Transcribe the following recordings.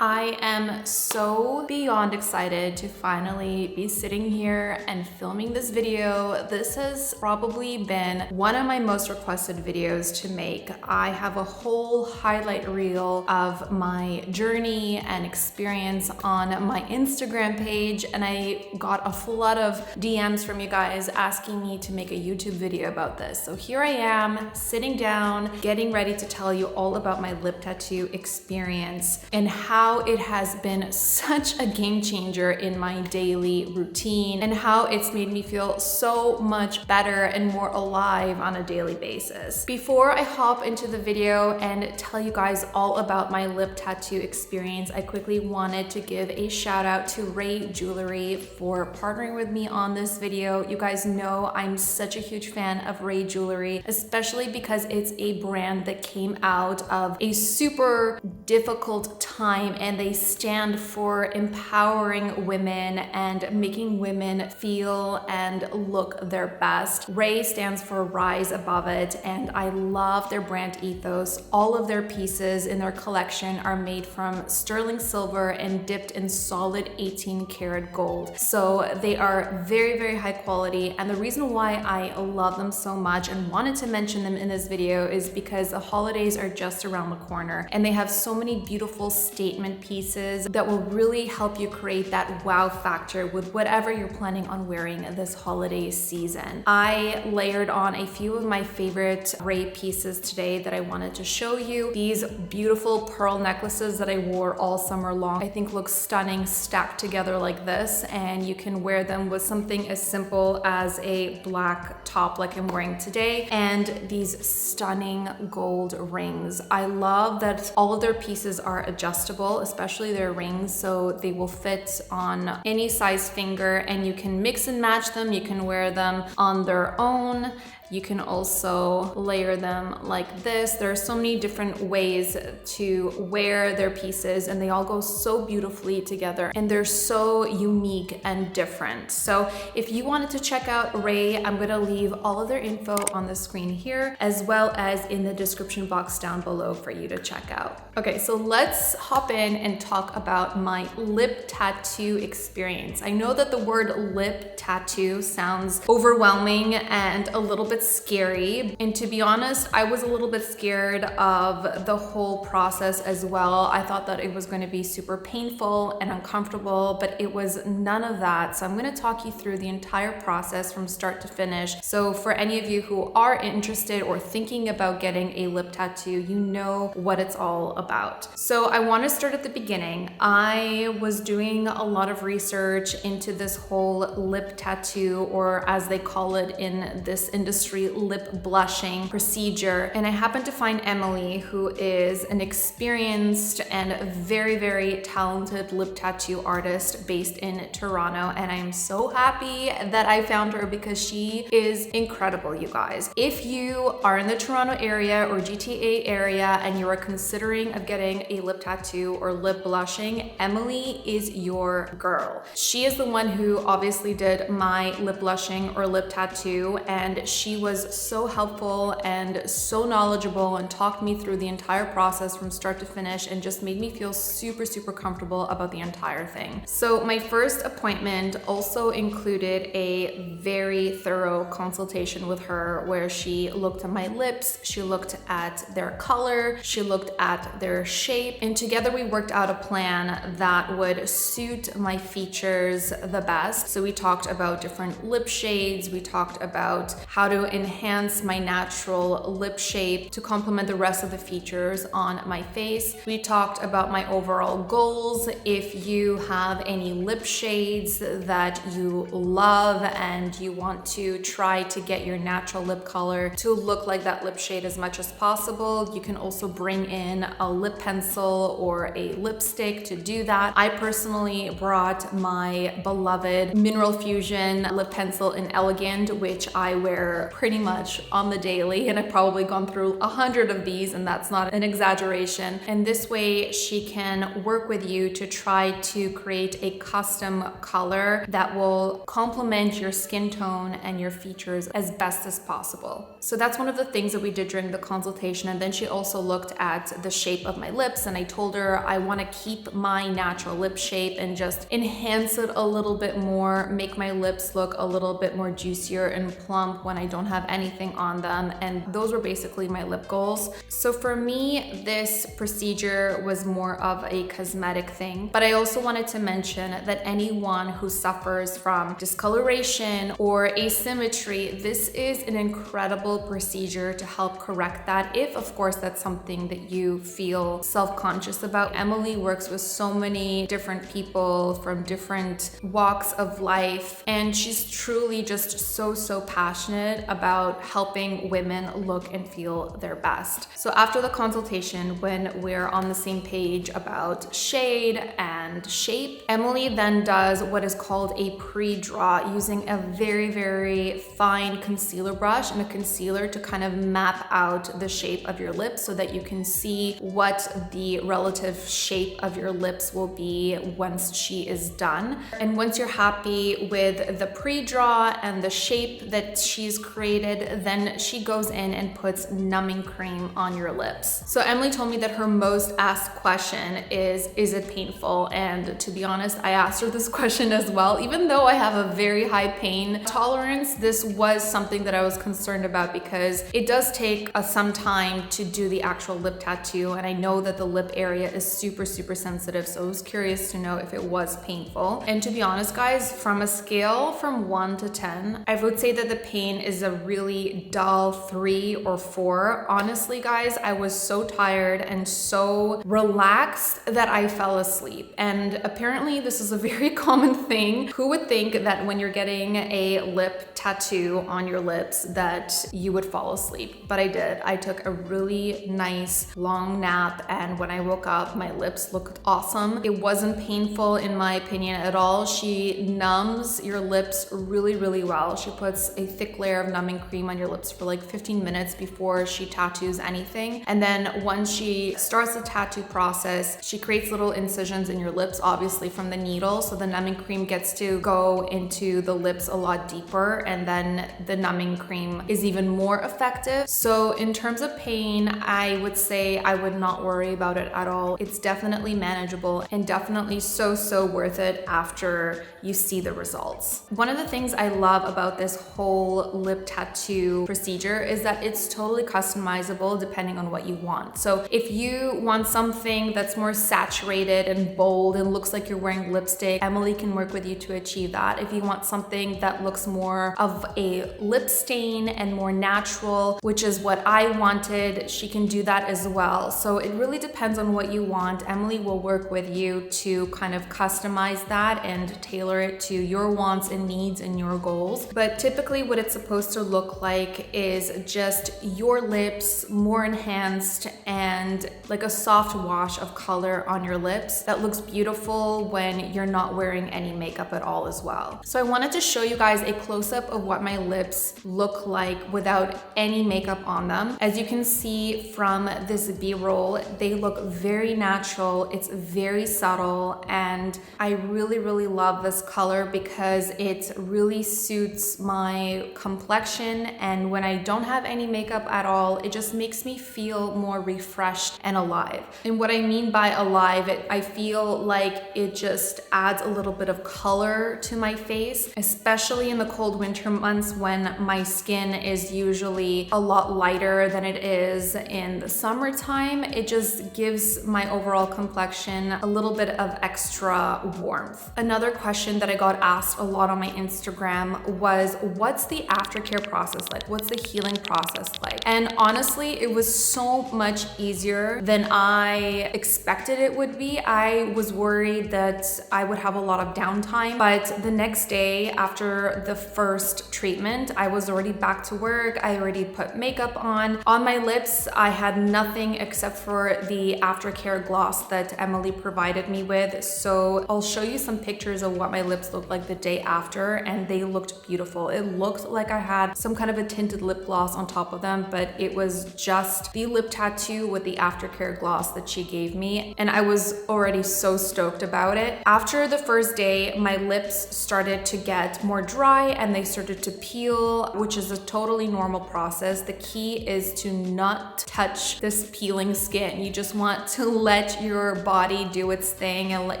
I am so beyond excited to finally be sitting here and filming this video. This has probably been one of my most requested videos to make. I have a whole highlight reel of my journey and experience on my Instagram page, and I got a flood of DMs from you guys asking me to make a YouTube video about this. So here I am, sitting down, getting ready to tell you all about my lip tattoo experience and how it has been such a game changer in my daily routine and how it's made me feel so much better and more alive on a daily basis. Before I hop into the video and tell you guys all about my lip tattoo experience, I quickly wanted to give a shout out to Ray Jewelry for partnering with me on this video. You guys know I'm such a huge fan of Ray Jewelry, especially because it's a brand that came out of a super difficult time, and they stand for empowering women and making women feel and look their best. Ray stands for Rise Above It, and I love their brand ethos. All of their pieces in their collection are made from sterling silver and dipped in solid 18 karat gold. So they are very, very high quality, and the reason why I love them so much and wanted to mention them in this video is because the holidays are just around the corner, and they have so many beautiful statement pieces that will really help you create that wow factor with whatever you're planning on wearing this holiday season. I layered on a few of my favorite Ray pieces today that I wanted to show you. These beautiful pearl necklaces that I wore all summer long, I think look stunning stacked together like this, and you can wear them with something as simple as a black top like I'm wearing today, and these stunning gold rings. I love that all of their pieces are adjustable, especially their rings, so they will fit on any size finger, and you can mix and match them. You can wear them on their own. You can also layer them like this. There are so many different ways to wear their pieces, and they all go so beautifully together, and they're so unique and different. So if you wanted to check out Ray, I'm gonna leave all of their info on the screen here, as well as in the description box down below for you to check out. Okay, so let's hop in and talk about my lip tattoo experience. I know that the word lip tattoo sounds overwhelming and a little bit scary, and to be honest, I was a little bit scared of the whole process as well. I thought that it was going to be super painful and uncomfortable, but it was none of that. So I'm going to talk you through the entire process from start to finish. So for any of you who are interested or thinking about getting a lip tattoo, you know what it's all about. So I want to start at the beginning. I was doing a lot of research into this whole lip tattoo, or as they call it in this industry, lip blushing procedure, and I happened to find Emily, who is an experienced and very, very talented lip tattoo artist based in Toronto, and I'm so happy that I found her because she is incredible, you guys. If you are in the Toronto area or GTA area and you are considering of getting a lip tattoo or lip blushing, Emily is your girl. She is the one who obviously did my lip blushing or lip tattoo, and she was so helpful and so knowledgeable and talked me through the entire process from start to finish and just made me feel super, super comfortable about the entire thing. So my first appointment also included a very thorough consultation with her, where she looked at my lips, she looked at their color, she looked at their shape, and together we worked out a plan that would suit my features the best. So we talked about different lip shades, we talked about how to enhance my natural lip shape to complement the rest of the features on my face. We talked about my overall goals. If you have any lip shades that you love and you want to try to get your natural lip color to look like that lip shade as much as possible, you can also bring in a lip pencil or a lipstick to do that. I personally brought my beloved Mineral Fusion lip pencil in Elegant, which I wear pretty much on the daily, and I've probably gone through 100 of these, and that's not an exaggeration. And this way she can work with you to try to create a custom color that will complement your skin tone and your features as best as possible. So that's one of the things that we did during the consultation. And then she also looked at the shape of my lips, and I told her I want to keep my natural lip shape and just enhance it a little bit more, make my lips look a little bit more juicier and plump when I don't have anything on them. And those were basically my lip goals. So for me, this procedure was more of a cosmetic thing, but I also wanted to mention that anyone who suffers from discoloration or asymmetry, this is an incredible procedure to help correct that, if of course that's something that you feel self-conscious about. Emily works with so many different people from different walks of life, and she's truly just so passionate about helping women look and feel their best. So after the consultation, when we're on the same page about shade and shape, Emily then does what is called a pre-draw using a very fine concealer brush and a concealer to kind of map out the shape of your lips so that you can see what the relative shape of your lips will be once she is done. And once you're happy with the pre-draw and the shape that she's created, then she goes in and puts numbing cream on your lips. So Emily told me that her most asked question is it painful? And to be honest, I asked her this question as well. Even though I have a very high pain tolerance, this was something that I was concerned about because it does take some time to do the actual lip tattoo, and I know that the lip area is super sensitive, so I was curious to know if it was painful. And to be honest guys, from a scale from 1 to 10, I would say that the pain is a really dull 3 or 4. Honestly guys, I was so tired and so relaxed that I fell asleep, and apparently this is a very common thing. Who would think that when you're getting a lip tattoo on your lips that you would fall asleep? But I did. I took a really nice long nap, and when I woke up, my lips looked awesome. It wasn't painful in my opinion at all. She numbs your lips really well. She puts a thick layer of numbing cream on your lips for like 15 minutes before she tattoos anything. And then once she starts the tattoo process, she creates little incisions in your lips, obviously from the needle, so the numbing cream gets to go into the lips a lot deeper, and then the numbing cream is even more effective. So in terms of pain, I would say I would not worry about it at all. It's definitely manageable and definitely so worth it after you see the results. One of the things I love about this whole lip tattoo procedure is that it's totally customizable depending on what you want. So if you want something that's more saturated and bold and looks like you're wearing lipstick, Emily can work with you to achieve that. If you want something that looks more of a lip stain and more natural, which is what I wanted, she can do that as well. So it really depends on what you want. Emily will work with you to kind of customize that and tailor it to your wants and needs and your goals. But typically what it's supposed to look like is just your lips more enhanced and like a soft wash of color on your lips that looks beautiful when you're not wearing any makeup at all as well. So I wanted to show you guys a close-up of what my lips look like without any makeup on them. As you can see from this B-roll, they look very natural. It's very subtle, and I really love this color because it really suits my complexion, and when I don't have any makeup at all, it just makes me feel more refreshed and alive. And what I mean by alive, I feel like it just adds a little bit of color to my face, especially in the cold winter months when my skin is usually a lot lighter than it is in the summertime. It just gives my overall complexion a little bit of extra warmth. Another question that I got asked a lot on my Instagram was, what's the aftercare process like? What's the healing process like? And honestly, it was so much easier than I expected it would be. I was worried that I would have a lot of downtime, but the next day after the first treatment, I was already back to work. I already put makeup on. On my lips, I had nothing except for the aftercare gloss that Emily provided me with. So I'll show you some pictures of what my lips looked like the day after, and they looked beautiful. It looked like I had some kind of a tinted lip gloss on top of them, but it was just the lip tattoo with the aftercare gloss that she gave me, and I was already so stoked about it. After the first day, my lips started to get more dry and they started to peel, which is a totally normal process. The key is to not touch this peeling skin. You just want to let your body do its thing and let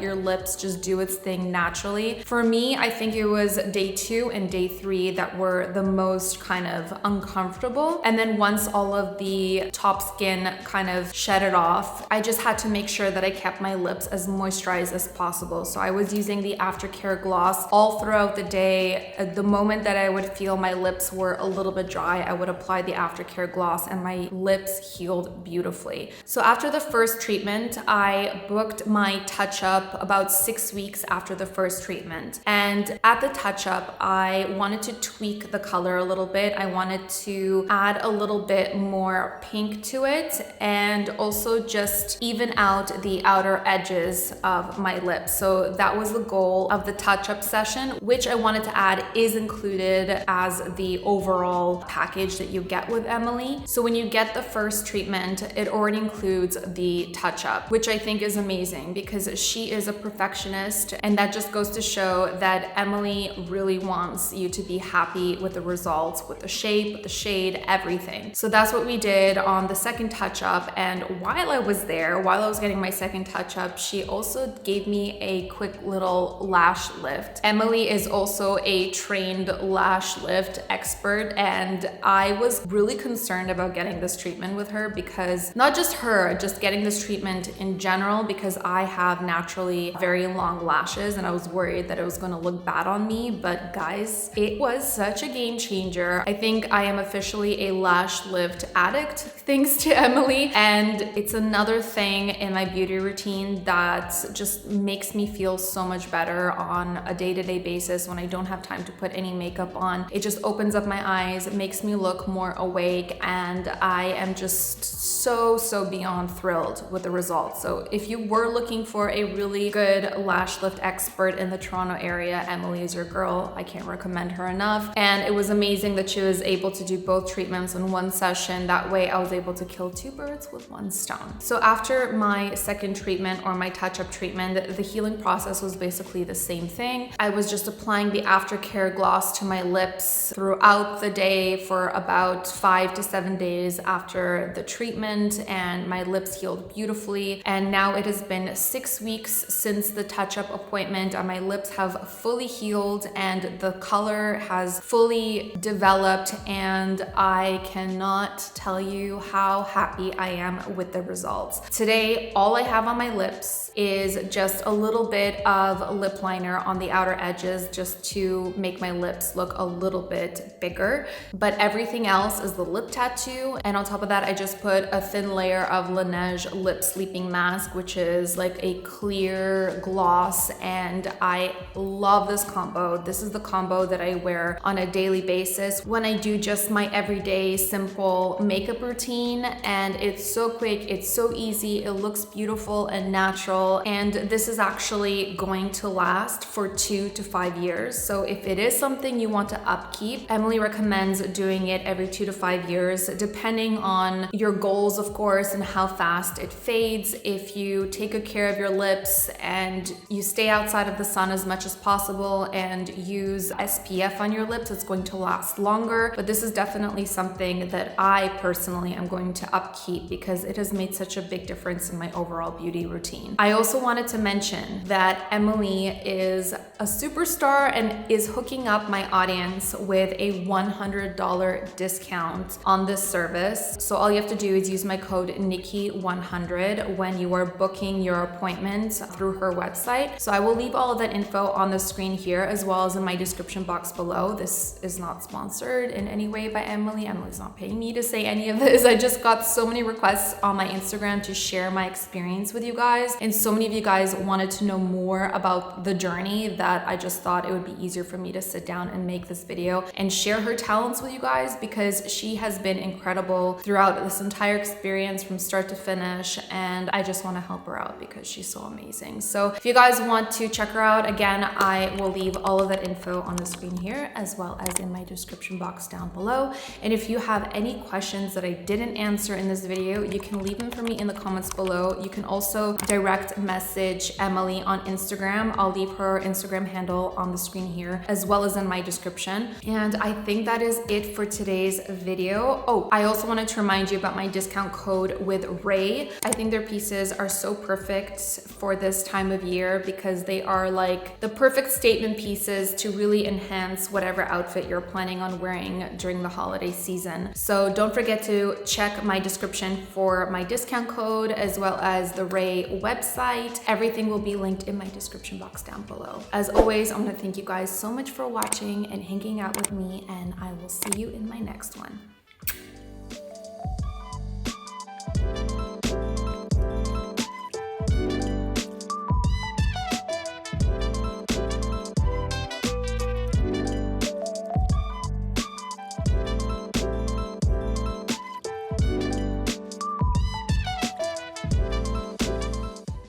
your lips just do its thing naturally. For me, I think it was day 2 and day 3 that were the most kind of uncomfortable. And then once all of the top skin kind of shedded off, I just had to make sure that I kept my lips as moisturized as possible. So I was using the aftercare gloss all throughout the day. At the moment that I would feel my lips were a little bit dry, I would apply the aftercare gloss and my lips healed beautifully. So after the first treatment, I booked my touch-up about 6 weeks after the first treatment. And at the touch-up, I wanted to tweak the color a little bit. I wanted to add a little bit more pink to it and also just even out the outer edges of my lips. So that was the goal of the touch-up session, which I wanted to add is included as the overall package that you get with Emily. So when you get the first treatment, it already includes the touch-up, which I think is amazing because she is a perfectionist, and that just goes to show that Emily really wants you to be happy with the results, with the shape, the shade, everything. So that's what we did on the second touch-up. And while I was there, while I was getting my second touch-up, she also gave me a quick little lash lift. Emily is also a trained lash lift expert, and I was really concerned about getting this treatment with her because not just her, just getting this treatment in general, because I have naturally very long lashes and I was worried that it was going to look bad on me. But guys, it was such a game changer. I think I am officially a lash lift addict thanks to Emily, and it's another thing in my beauty routine that just makes me feel so much better on a day-to-day basis when I don't have time to put any makeup on. It just opens up my eyes, it makes me look more awake, and I am just so beyond thrilled with the results. So if you were looking for a really good lash lift expert in the Toronto area, Emily is your girl. I can't recommend her enough. And it was amazing that she was able to do both treatments in one session. That way I was able to kill 2 birds with 1 stone. So after my second treatment, or my touch-up treatment, the healing process was basically the same thing. I was just applying the aftercare gloss to my lips throughout the day for about 5 to 7 days after the treatment, and my lips healed beautifully. And now it has been 6 weeks since the touch-up appointment, and my lips have fully healed and the color has fully developed, and I cannot tell you how happy I am with the results. Today, all I have on my lips is just a little bit of lip liner on the outer edges just to make my lips look a little bit bigger, but everything else is the lip tattoo. And on top of that, I just put a thin layer of Laneige lip sleeping mask, which is like a clear gloss, and I love this combo. This is the combo that I wear on a daily basis when I do just my everyday simple makeup routine, and it's so quick, it's so easy, it looks beautiful and natural, and this is actually going to last for 2 to 5 years. So if it is something you want to upkeep, Emily recommends doing it every 2 to 5 years, depending on your goals, of course, and how fast it fades. If you take good care of your lips and you stay outside of the sun as much as possible and use SPF on your lips, it's going to last longer. But this is definitely something that I personally am going to upkeep because it has made such a big difference in my overall beauty routine. I also wanted to mention that Emily is a superstar and is hooking up my audience with a $100 discount on this service. So all you have to do is use my code Niki100 when you are booking your appointment through her website. So I will leave all of that info on the screen here as well as in my description box below. This is not sponsored in any way by Emily. Emily's not paying me to say any of this. I just got so many requests on my Instagram to share my experience with you guys, and so many of you guys wanted to know more about the journey that I just thought it would be easier for me to sit down and make this video and share her talents with you guys, because she has been incredible throughout this entire experience from start to finish, and I just want to help her out because she's so amazing. So if you guys want to check her out, again, I will leave all of that info on the screen here as well as in my description box down below. And if you have any questions that I didn't answer in this video, you can leave them for me in the comments below. You can also direct message Emily on Instagram. I'll leave her Instagram handle on the screen here, as well as in my description. And I think that is it for today's video. Oh, I also wanted to remind you about my discount code with Ray. I think their pieces are so perfect for this time of year because they are like the perfect statement pieces to really enhance whatever outfit you're planning on wearing during the holiday season. So don't forget to check my description for my discount code as well as the Ray website. Everything will be linked in my description box down below. As always, I want to thank you guys so much for watching and hanging out with me, and I will see you in my next one.